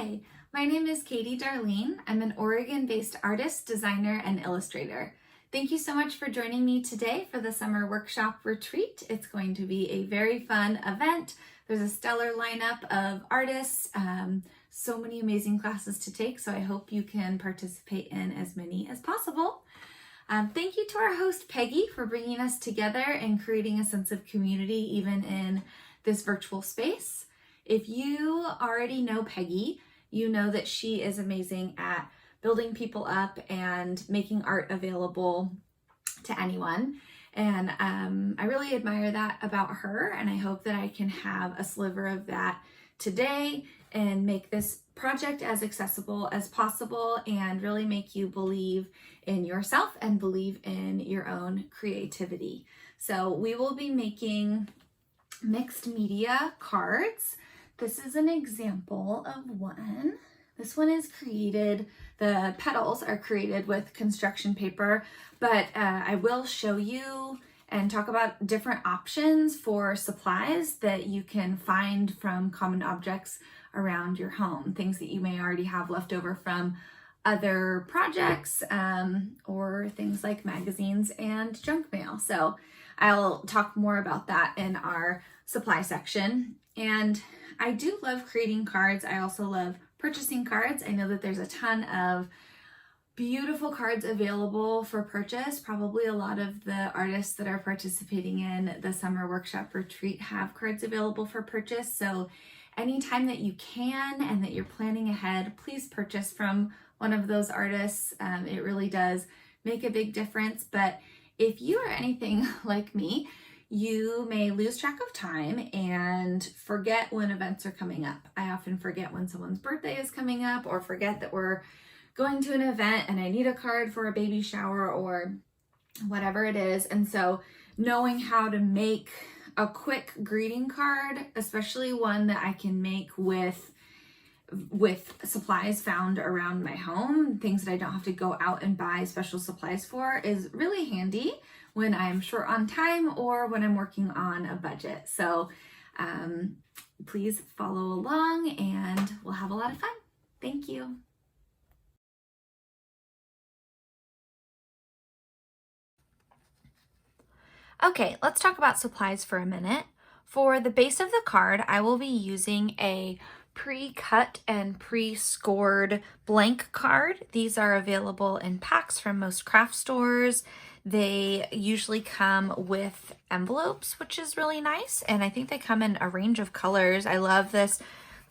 Hi, my name is Katie Darlene. I'm an Oregon-based artist, designer, and illustrator. Thank you so much for joining me today for the summer workshop retreat. It's going to be a very fun event. There's a stellar lineup of artists, so many amazing classes to take, so I hope you can participate in as many as possible. Thank you to our host Peggy for bringing us together and creating a sense of community even in this virtual space. If you already know Peggy, you know that she is amazing at building people up and making art available to anyone. And I really admire that about her, and I hope that I can have a sliver of that today and make this project as accessible as possible and really make you believe in yourself and believe in your own creativity. So we will be making mixed media cards. This is an example of one. This one is created, the petals are created with construction paper, but I will show you and talk about different options for supplies that you can find from common objects around your home, things that you may already have left over from other projects or things like magazines and junk mail. So I'll talk more about that in our supply section. And I do love creating cards. I also love purchasing cards. I know that there's a ton of beautiful cards available for purchase. Probably a lot of the artists that are participating in the summer workshop retreat have cards available for purchase. So anytime that you can and that you're planning ahead, please purchase from one of those artists. It really does make a big difference. But if you are anything like me, you may lose track of time and forget when events are coming up. I often forget when someone's birthday is coming up, or forget that we're going to an event and I need a card for a baby shower or whatever it is. And so knowing how to make a quick greeting card, especially one that I can make with supplies found around my home, things that I don't have to go out and buy special supplies for, is really handy when I'm short on time or when I'm working on a budget. So please follow along and we'll have a lot of fun. Thank you. Okay, let's talk about supplies for a minute. For the base of the card, I will be using a pre-cut and pre-scored blank card. These are available in packs from most craft stores. They usually come with envelopes, which is really nice, and I think they come in a range of colors. I love this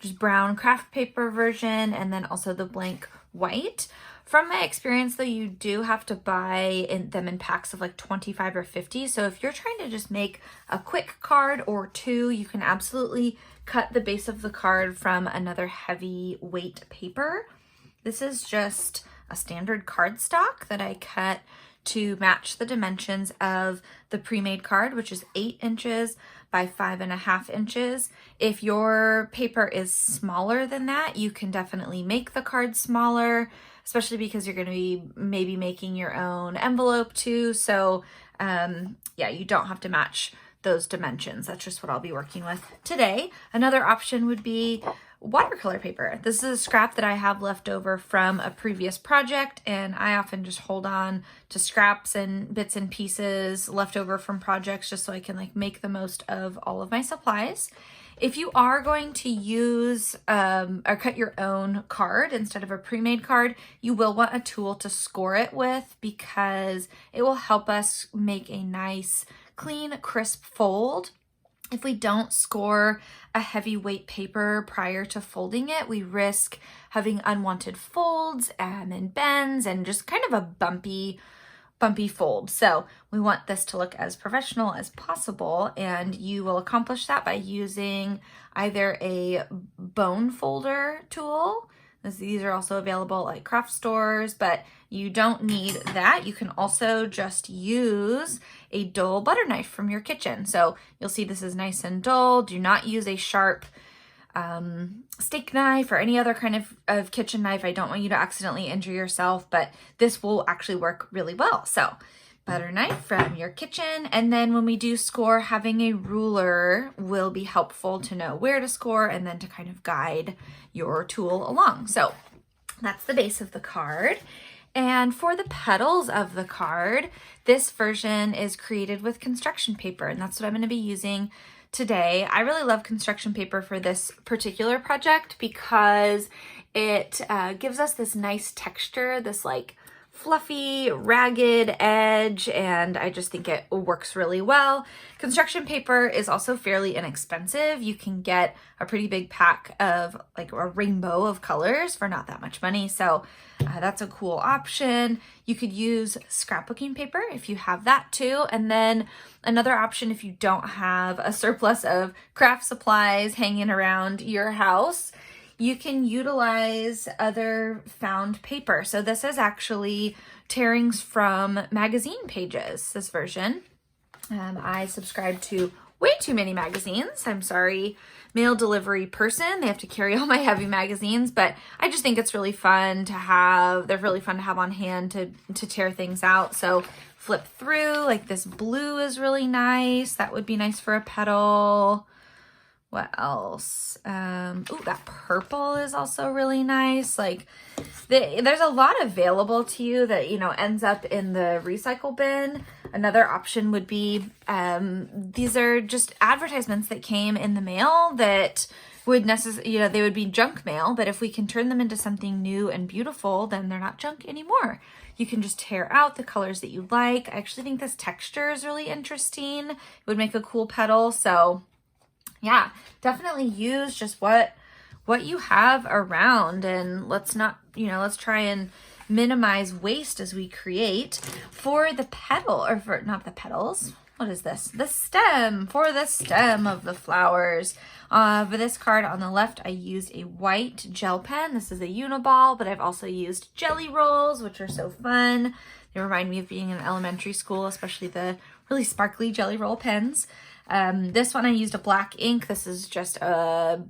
just brown craft paper version and then also the blank white. From my experience though, you do have to buy them in packs of like 25 or 50. So if you're trying to just make a quick card or two, you can absolutely cut the base of the card from another heavy weight paper. This is just a standard cardstock that I cut to match the dimensions of the pre-made card, which is 8 inches by 5.5 inches. If your paper is smaller than that, you can definitely make the card smaller, especially because you're going to be maybe making your own envelope too. So yeah, you don't have to match those dimensions. That's just what I'll be working with today. Another option would be watercolor paper. This is a scrap that I have left over from a previous project, and I often just hold on to scraps and bits and pieces left over from projects just so I can like make the most of all of my supplies. If you are going to use or cut your own card instead of a pre-made card, you will want a tool to score it with, because it will help us make a nice, clean, crisp fold. If we don't score a heavyweight paper prior to folding it, we risk having unwanted folds and bends and just kind of a bumpy fold. So we want this to look as professional as possible, and you will accomplish that by using either a bone folder tool. These are also available at craft stores, but you don't need that. You can also just use a dull butter knife from your kitchen. So you'll see this is nice and dull. Do not use a sharp steak knife or any other kind of kitchen knife. I don't want you to accidentally injure yourself, but this will actually work really well. So butter knife from your kitchen. And then when we do score, having a ruler will be helpful to know where to score and then to kind of guide your tool along. So that's the base of the card. And for the petals of the card, this version is created with construction paper, and that's what I'm going to be using today. I really love construction paper for this particular project because it gives us this nice texture, this like fluffy, ragged edge, and I just think it works really well. Construction paper is also fairly inexpensive. You can get a pretty big pack of like a rainbow of colors for not that much money, so that's a cool option. You could use scrapbooking paper if you have that too, and then another option if you don't have a surplus of craft supplies hanging around your house, you can utilize other found paper. So this is actually tearings from magazine pages, this version. I subscribe to way too many magazines. I'm sorry, mail delivery person. They have to carry all my heavy magazines, but I just think it's really fun to have. They're really fun to have on hand to tear things out. So flip through, like this blue is really nice. That would be nice for a petal. What else? Ooh, that purple is also really nice. Like there's a lot available to you that, you know, ends up in the recycle bin. Another option would be, these are just advertisements that came in the mail that would necessarily, you know, they would be junk mail, but if we can turn them into something new and beautiful, then they're not junk anymore. You can just tear out the colors that you like. I actually think this texture is really interesting. It would make a cool petal. So yeah, definitely use just what you have around, and let's try and minimize waste as we create. For the petal, or for not the petals, what is this? The stem, for the stem of the flowers. For this card on the left, I used a white gel pen. This is a Uniball, but I've also used jelly rolls, which are so fun. They remind me of being in elementary school, especially the really sparkly jelly roll pens. This one I used a black ink. This is just a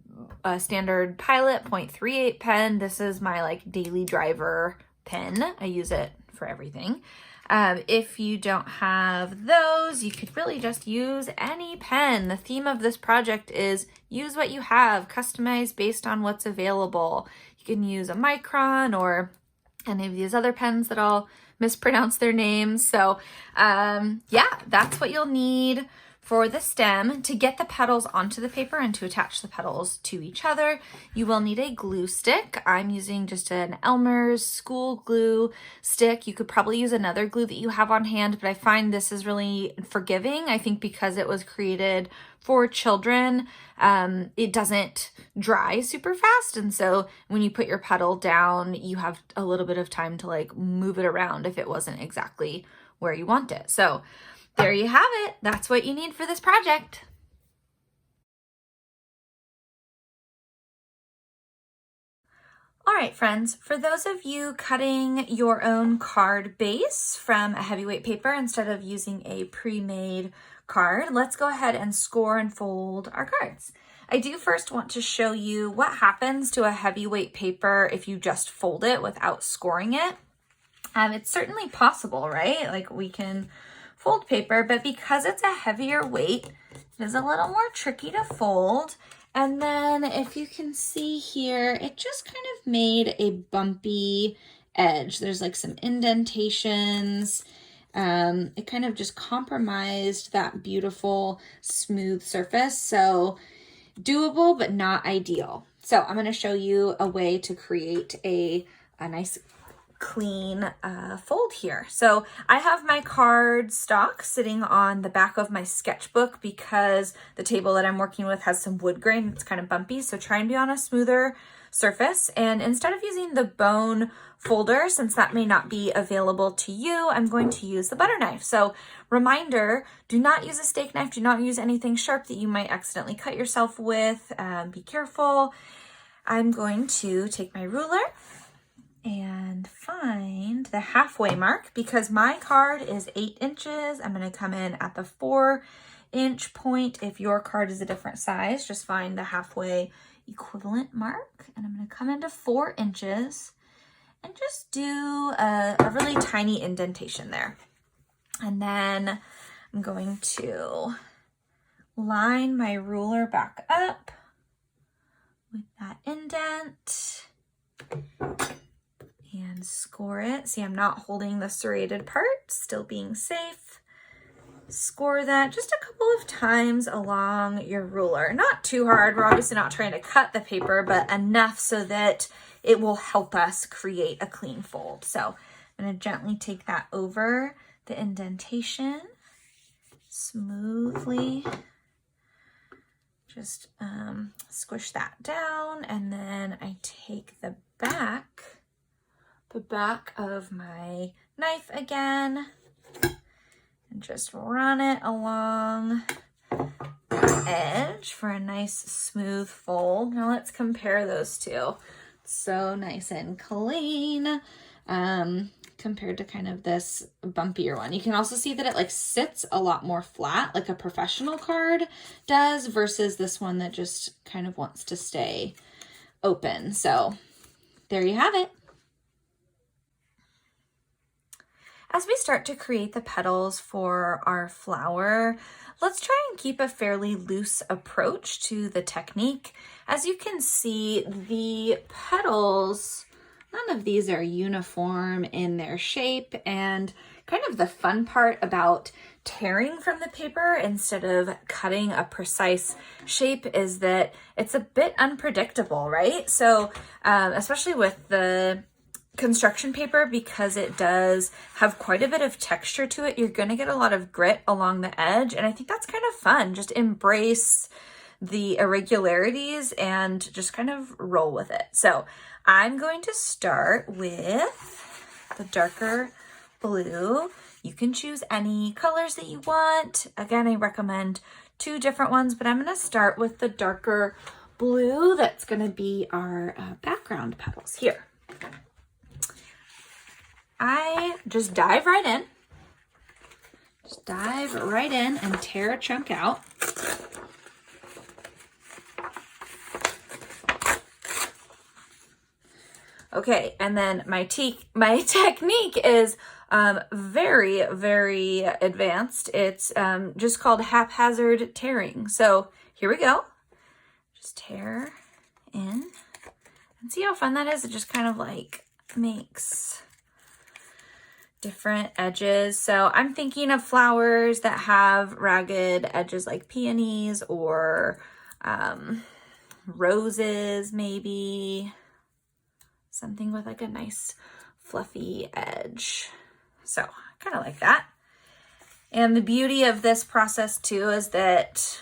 standard Pilot 0.38 pen. This is my like daily driver pen. I use it for everything. If you don't have those, you could really just use any pen. The theme of this project is use what you have, customize based on what's available. You can use a Micron or any of these other pens that I'll mispronounce their names. So yeah, that's what you'll need. For the stem, to get the petals onto the paper and to attach the petals to each other, you will need a glue stick. I'm using just an Elmer's school glue stick. You could probably use another glue that you have on hand, but I find this is really forgiving. I think because it was created for children, it doesn't dry super fast. And so when you put your petal down, you have a little bit of time to like move it around if it wasn't exactly where you want it. So there you have it. That's what you need for this project. All right, friends, for those of you cutting your own card base from a heavyweight paper instead of using a pre-made card, let's go ahead and score and fold our cards. I do first want to show you what happens to a heavyweight paper if you just fold it without scoring it. It's certainly possible, right? Like we can fold paper, but because it's a heavier weight, it is a little more tricky to fold. And then if you can see here, it just kind of made a bumpy edge. There's like some indentations. It kind of just compromised that beautiful smooth surface. So doable, but not ideal. So I'm going to show you a way to create a nice clean fold here. So I have my card stock sitting on the back of my sketchbook because the table that I'm working with has some wood grain. It's kind of bumpy, so try and be on a smoother surface. And instead of using the bone folder, since that may not be available to you, I'm going to use the butter knife. So reminder, do not use a steak knife. Do not use anything sharp that you might accidentally cut yourself with. Be careful. I'm going to take my ruler and find the halfway mark because my card is 8 inches. I'm going to come in at the 4-inch point. If your card is a different size, just find the halfway equivalent mark. And I'm going to come into 4 inches and just do a really tiny indentation there. And then I'm going to line my ruler back up with that indent and score it. See, I'm not holding the serrated part, still being safe. Score that just a couple of times along your ruler. Not too hard. We're obviously not trying to cut the paper, but enough so that it will help us create a clean fold. So I'm going to gently take that over the indentation, smoothly just squish that down, and then I take the back of my knife again and just run it along the edge for a nice smooth fold. Now let's compare those two. So nice and clean compared to kind of this bumpier one. You can also see that it like sits a lot more flat, like a professional card does, versus this one that just kind of wants to stay open. So there you have it. As we start to create the petals for our flower, let's try and keep a fairly loose approach to the technique. As you can see, the petals, none of these are uniform in their shape, and kind of the fun part about tearing from the paper instead of cutting a precise shape is that it's a bit unpredictable, right? So especially with the construction paper, because it does have quite a bit of texture to it, you're going to get a lot of grit along the edge, and I think that's kind of fun. Just embrace the irregularities and just kind of roll with it. So I'm going to start with the darker blue. You can choose any colors that you want. Again, I recommend 2 different ones, but I'm going to start with the darker blue. That's going to be our background petals here. I just dive right in. Just dive right in and tear a chunk out. Okay, and then my technique is very, very advanced. It's just called haphazard tearing. So here we go. Just tear in. And see how fun that is? It just kind of like makes different edges. So I'm thinking of flowers that have ragged edges like peonies or roses maybe. Something with like a nice fluffy edge. So I kind of like that. And the beauty of this process too is that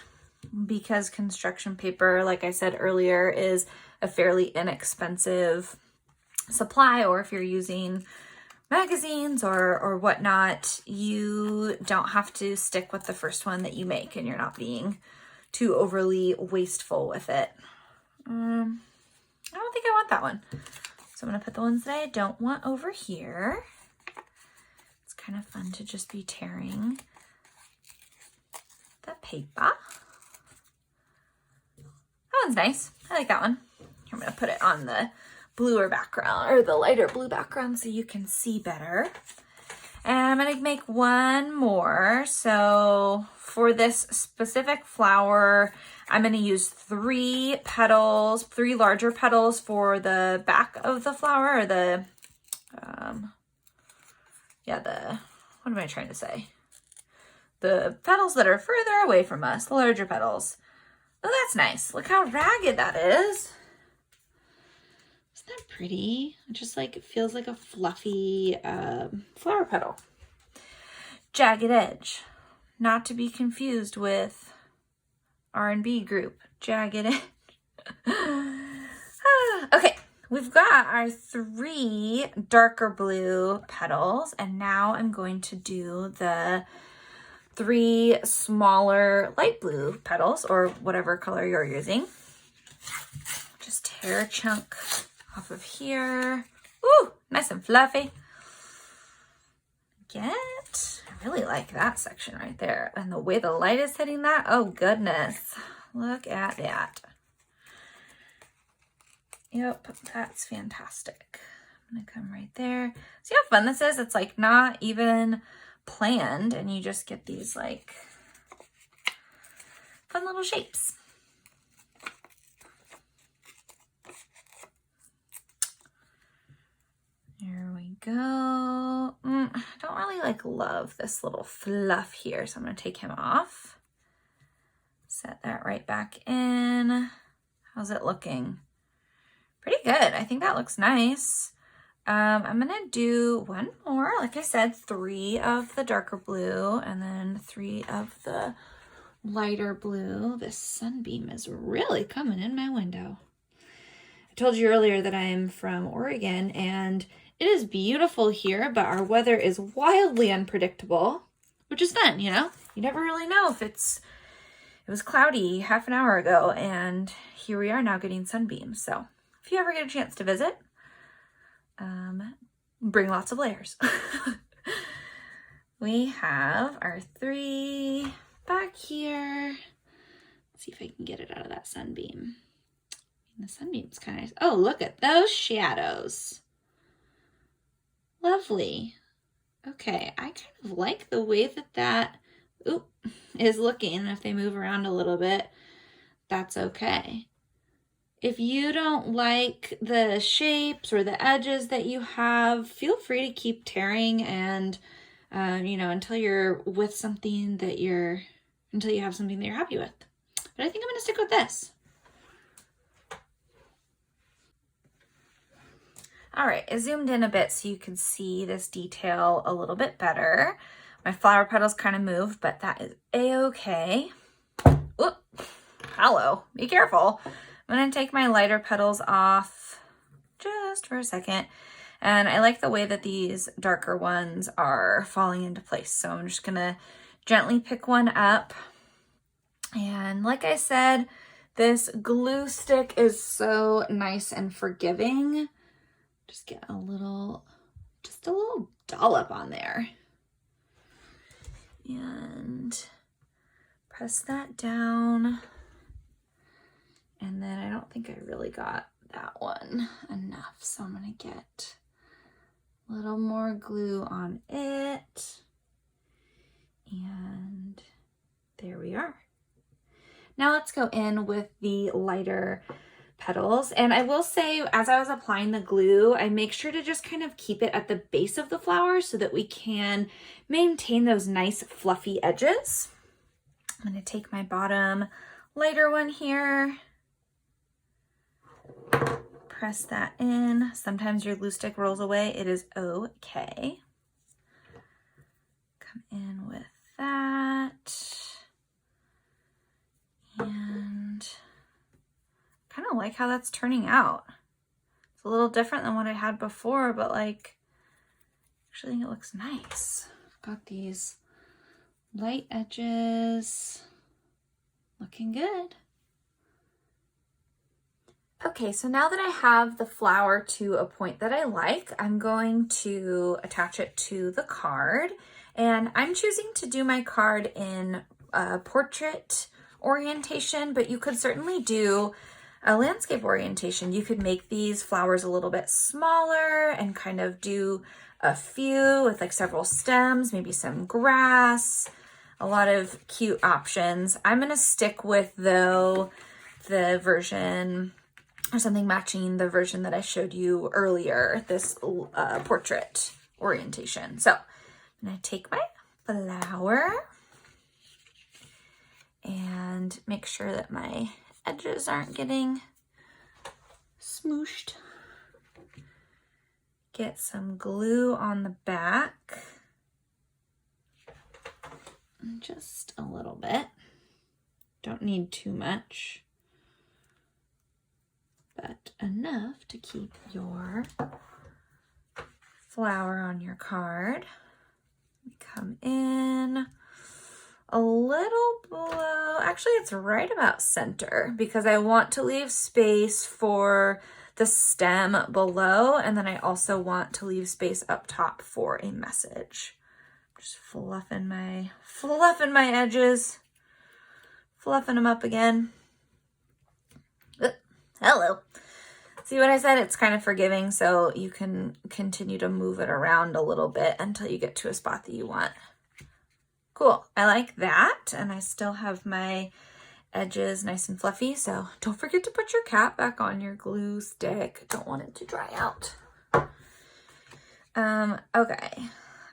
because construction paper, like I said earlier, is a fairly inexpensive supply, or if you're using magazines or whatnot, you don't have to stick with the first one that you make, and you're not being too overly wasteful with it. I don't think I want that one. So I'm going to put the ones that I don't want over here. It's kind of fun to just be tearing the paper. That one's nice. I like that one. I'm going to put it on the bluer background, or the lighter blue background, so you can see better. And I'm going to make one more. So for this specific flower, I'm going to use 3 petals, 3 larger petals for the back of the flower, or the, what am I trying to say? The petals that are further away from us, the larger petals. Oh, that's nice. Look how ragged that is. Isn't that pretty? It just like, it feels like a fluffy flower petal. Jagged edge. Not to be confused with R&B group, Jagged Edge. Okay, we've got our 3 darker blue petals, and now I'm going to do the 3 smaller light blue petals, or whatever color you're using. Just tear a chunk off of here. Ooh, nice and fluffy. I really like that section right there. And the way the light is hitting that, oh goodness. Look at that. Yep, that's fantastic. I'm gonna come right there. See how fun this is? It's like not even planned, and you just get these like fun little shapes. There we go. I don't really like love this little fluff here, so I'm going to take him off. Set that right back in. How's it looking? Pretty good. I think that looks nice. I'm going to do one more. Like I said, 3 of the darker blue and then 3 of the lighter blue. This sunbeam is really coming in my window. I told you earlier that I'm from Oregon, and it is beautiful here, but our weather is wildly unpredictable, which is fun, you know? You never really know if it was cloudy half an hour ago, and here we are now getting sunbeams. So if you ever get a chance to visit, bring lots of layers. We have our 3 back here. Let's see if I can get it out of that sunbeam. The sunbeam's kind of nice. Oh, look at those shadows. Lovely. Okay, I kind of like the way that is looking. If they move around a little bit, that's okay. If you don't like the shapes or the edges that you have, feel free to keep tearing and, until you're with something until you have something that you're happy with. But I think I'm going to stick with this. All right, I zoomed in a bit so you can see this detail a little bit better. My flower petals kind of moved, but that is a-okay. Oop, hello, be careful. I'm gonna take my lighter petals off just for a second. And I like the way that these darker ones are falling into place. So I'm just gonna gently pick one up. And like I said, this glue stick is so nice and forgiving. Just get a little dollop on there. And press that down. And then I don't think I really got that one enough. So I'm gonna get a little more glue on it. And there we are. Now let's go in with the lighter petals. And I will say, as I was applying the glue, I make sure to just kind of keep it at the base of the flower so that we can maintain those nice fluffy edges. I'm going to take my bottom lighter one here, press that in. Sometimes your glue stick rolls away. It is okay. Come in with that. And kind of like how that's turning out. It's a little different than what I had before, but like, actually I think it looks nice. I've got these light edges looking good. Okay, so now that I have the flower to a point that I like, I'm going to attach it to the card. And I'm choosing to do my card in portrait orientation, but you could certainly do a landscape orientation. You could make these flowers a little bit smaller and kind of do a few with like several stems, maybe some grass, a lot of cute options. I'm going to stick with, though, the version or something matching the version that I showed you earlier, this portrait orientation. So I'm going to take my flower and make sure that my edges aren't getting smooshed. Get some glue on the back. Just a little bit. Don't need too much, but enough to keep your flower on your card. Come in a little below, actually it's right about center, because I want to leave space for the stem below, and then I also want to leave space up top for a message. Just fluffing my edges, fluffing them up again. Hello. See what I said? It's kind of forgiving, so you can continue to move it around a little bit until you get to a spot that you want. Cool, I like that. And I still have my edges nice and fluffy, so don't forget to put your cap back on your glue stick. Don't want it to dry out. Okay,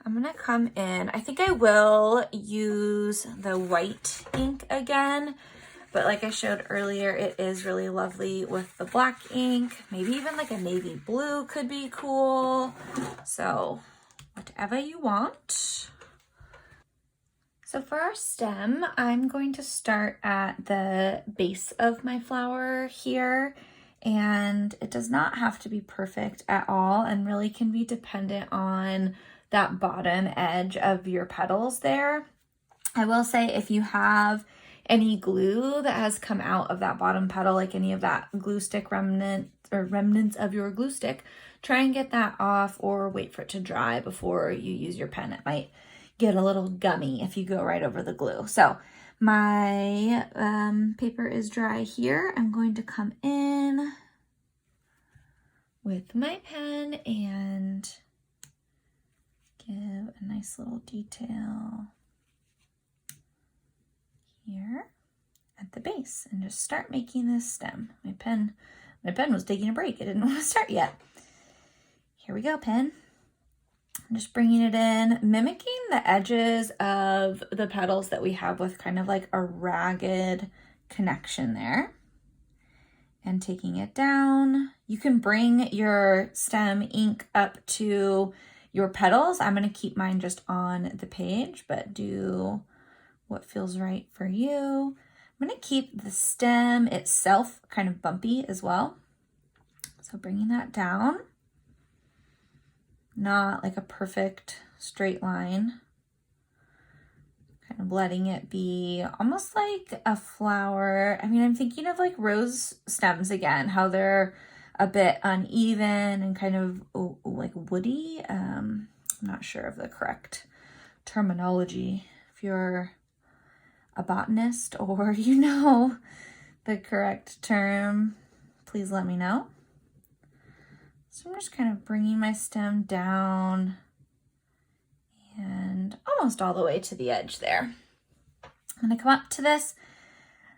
I'm gonna come in. I think I will use the white ink again, but like I showed earlier, it is really lovely with the black ink. Maybe even like a navy blue could be cool. So whatever you want. So for our stem, I'm going to start at the base of my flower here, and it does not have to be perfect at all and really can be dependent on that bottom edge of your petals there. I will say if you have any glue that has come out of that bottom petal, like any of that glue stick remnant or remnants of your glue stick, try and get that off or wait for it to dry before you use your pen. It might get a little gummy if you go right over the glue. So my paper is dry here. I'm going to come in with my pen and give a nice little detail here at the base and just start making this stem. My pen was taking a break. It didn't want to start yet. Here we go, pen. I'm just bringing it in, mimicking the edges of the petals that we have with kind of like a ragged connection there. And taking it down. You can bring your stem ink up to your petals. I'm going to keep mine just on the page, but do what feels right for you. I'm going to keep the stem itself kind of bumpy as well. So bringing that down. Not like a perfect straight line. Kind of letting it be almost like a flower. I mean, I'm thinking of like rose stems again, how they're a bit uneven and kind of like woody. I'm not sure of the correct terminology. If you're a botanist or you know the correct term, please let me know. So I'm just kind of bringing my stem down and almost all the way to the edge there. I'm going to come up to this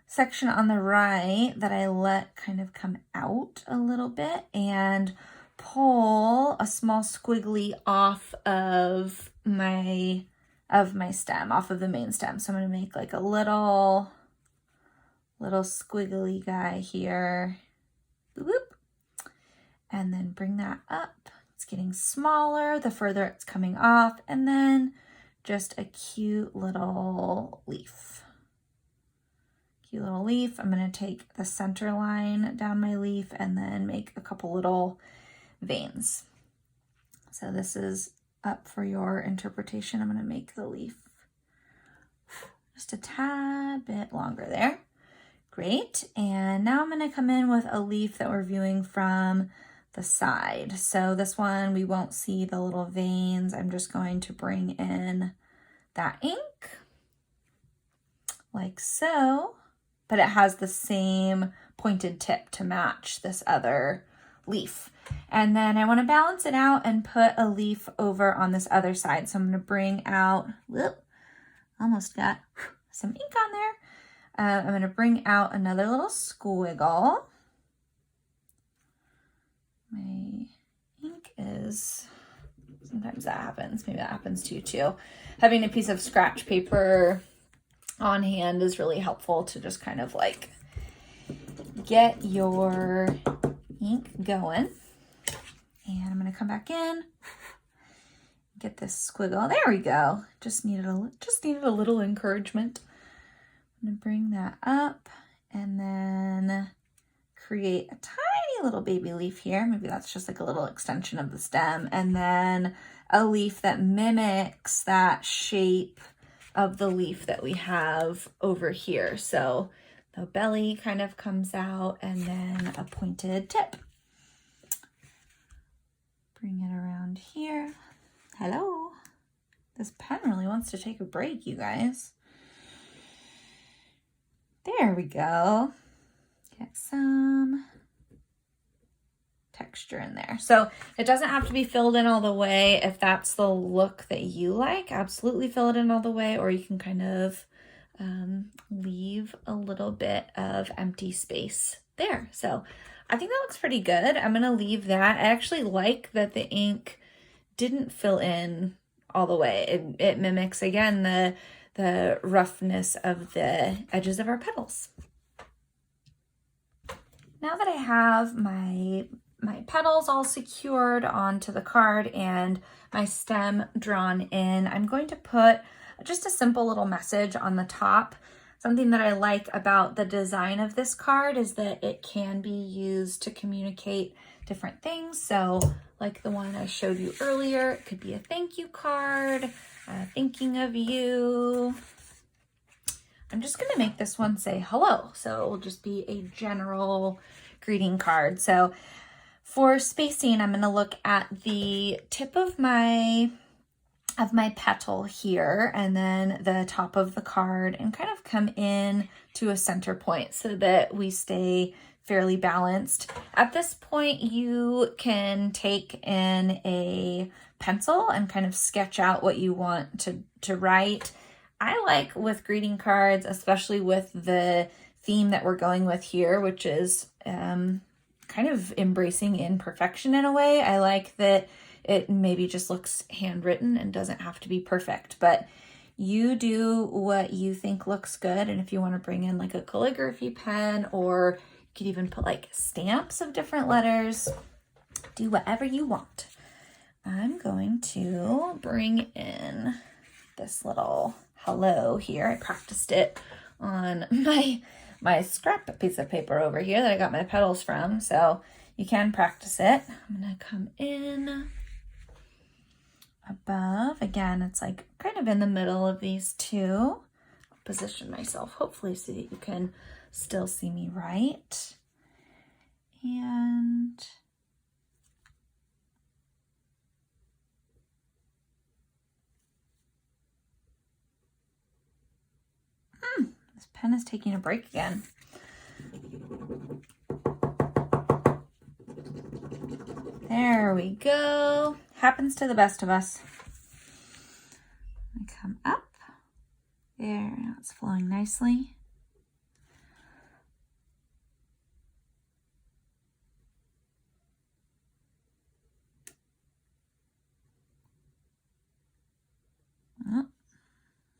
section on the right that I let kind of come out a little bit and pull a small squiggly off of my stem, off of the main stem. So I'm going to make like a little squiggly guy here. Boop, boop. And then bring that up. It's getting smaller the further it's coming off, and then just a cute little leaf. Cute little leaf. I'm going to take the center line down my leaf and then make a couple little veins. So this is up for your interpretation. I'm going to make the leaf just a tad bit longer there. Great. And now I'm going to come in with a leaf that we're viewing from the side. So this one, we won't see the little veins. I'm just going to bring in that ink like so, but it has the same pointed tip to match this other leaf. And then I want to balance it out and put a leaf over on this other side. So I'm going to bring out, whoop, almost got some ink on there. I'm going to bring out another little squiggle. My ink is, sometimes that happens. Maybe that happens to you too. Having a piece of scratch paper on hand is really helpful to just kind of like get your ink going. And I'm going to come back in, get this squiggle. There we go. Just needed a little encouragement. I'm going to bring that up and then create a tiny little baby leaf here. Maybe that's just like a little extension of the stem, and then a leaf that mimics that shape of the leaf that we have over here. So the belly kind of comes out and then a pointed tip. Bring it around here. Hello. This pen really wants to take a break, you guys. There we go. Get some texture in there. So it doesn't have to be filled in all the way. If that's the look that you like, absolutely fill it in all the way, or you can kind of leave a little bit of empty space there. So I think that looks pretty good. I'm going to leave that. I actually like that the ink didn't fill in all the way. It mimics, again, the roughness of the edges of our petals. Now that I have my petals all secured onto the card and my stem drawn in, I'm going to put just a simple little message on the top. Something that I like about the design of this card is that it can be used to communicate different things. So like the one I showed you earlier, it could be a thank you card, thinking of you. I'm just gonna make this one say hello. So it will just be a general greeting card. So for spacing, I'm gonna look at the tip of my petal here and then the top of the card and kind of come in to a center point so that we stay fairly balanced. At this point, you can take in a pencil and kind of sketch out what you want to write. I like with greeting cards, especially with the theme that we're going with here, which is kind of embracing imperfection in a way. I like that it maybe just looks handwritten and doesn't have to be perfect, but you do what you think looks good. And if you want to bring in like a calligraphy pen, or you could even put like stamps of different letters, do whatever you want. I'm going to bring in this little hello here. I practiced it on my scrap piece of paper over here that I got my petals from, so you can practice it. I'm gonna come in above. Again, it's like kind of in the middle of these two. I'll position myself hopefully so that you can still see me right. And this pen is taking a break again. There we go. Happens to the best of us. I come up. There, now it's flowing nicely. Oh,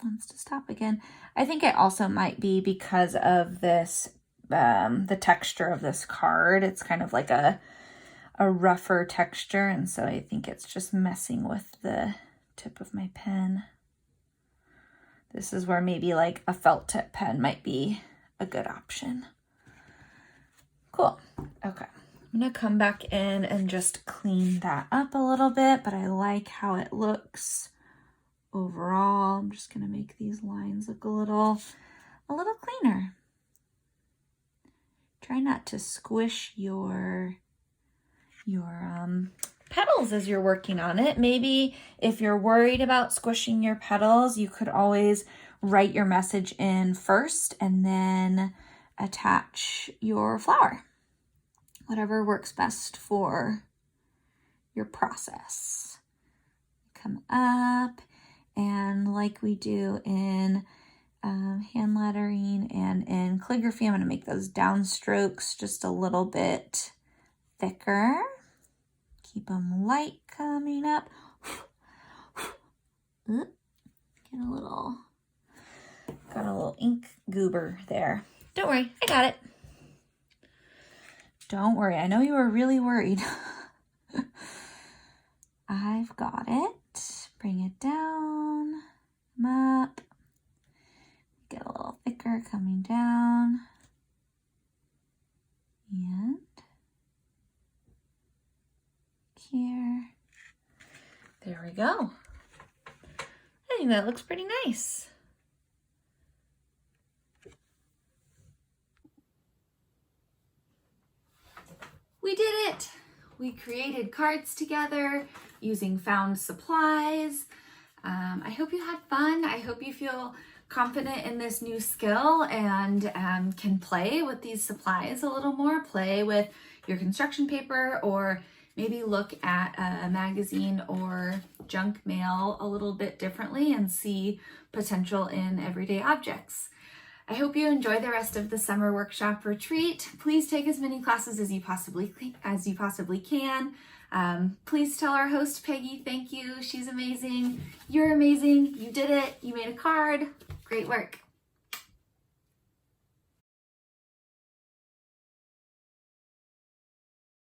wants to stop again. I think it also might be because of this, the texture of this card. It's kind of like a rougher texture, and so I think it's just messing with the tip of my pen. This is where maybe like a felt tip pen might be a good option. Cool. Okay. I'm gonna come back in and just clean that up a little bit, but I like how it looks overall. I'm just gonna make these lines look a little cleaner. Try not to squish your petals as you're working on it. Maybe if you're worried about squishing your petals, you could always write your message in first and then attach your flower. Whatever works best for your process. Come up, and like we do in hand lettering and in calligraphy, I'm going to make those downstrokes just a little bit thicker. Keep them light coming up. Get got a little ink goober there. Don't worry, I got it. Don't worry, I know you were really worried. I've got it. Bring it down, come up. Get a little thicker coming down. And here. There we go. I think that looks pretty nice. We did it! We created cards together using found supplies. I hope you had fun. I hope you feel confident in this new skill and can play with these supplies a little more. Play with your construction paper, or maybe look at a magazine or junk mail a little bit differently and see potential in everyday objects. I hope you enjoy the rest of the summer workshop retreat. Please take as many classes as you possibly can. Please tell our host, Peggy, thank you. She's amazing. You're amazing. You did it. You made a card. Great work.